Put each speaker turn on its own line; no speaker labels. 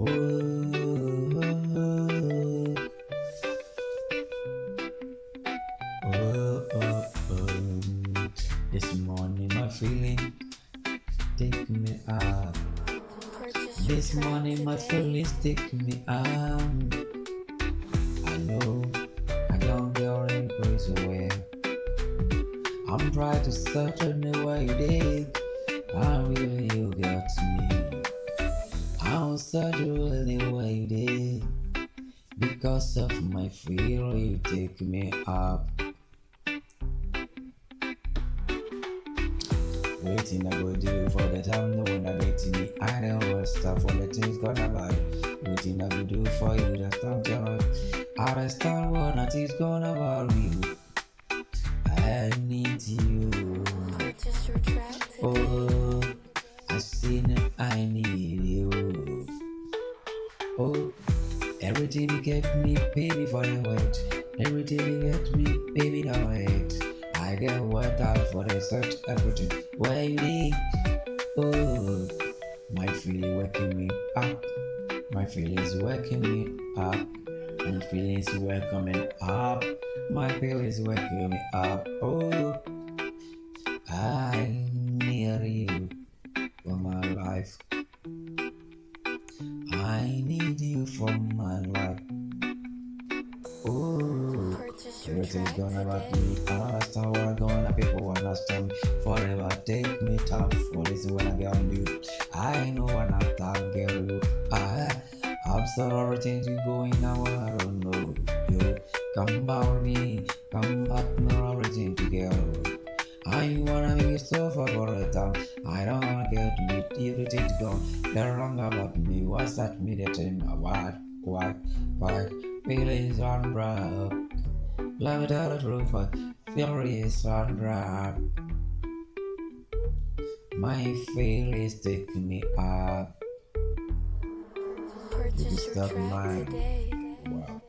Oh, oh, this morning my feeling take me up.
Purchase your
This
track
morning my
today.
feelings take me up. I know I don't go in praise away. I'm trying to search a new way you did. I really you got me. I'll search a new way you did. Because of my fear you take me up. Waiting I go do for the time no one I get to me. I know what stuff for the things gonna buy. Waiting I go do for you that time joy. I understand what that is gonna bother you. I need you.
Purchase your track today.
Oh, I seen I need you. Oh, everything you gave me, baby, for the wait. Everything you gave me, baby, now wait. I get what out for the search everything. Where you need? Oh, my feeling waking me up. My feelings waking me up. My feelings welcoming up. My feelings waking me up. Oh, I need you for my life. I need you for my life. Oh,
Purchase your
everything's
track
gonna about me.
today.
I understand what gonna people understand me. Forever take me tough for this when I get on you. I know when I talk girl you. I'm sorry everything you going now I don't know you. Come back me, come back now everything together. I wanna make you suffer for a time. I don't wanna get to meet everything to go. They're wrong about me. What's that me that in what? Feelings on rough. Love it all the truth, but furious on rough. My feelings take me up. You
Purchase your
disturb
track
mine.
today.
Wow.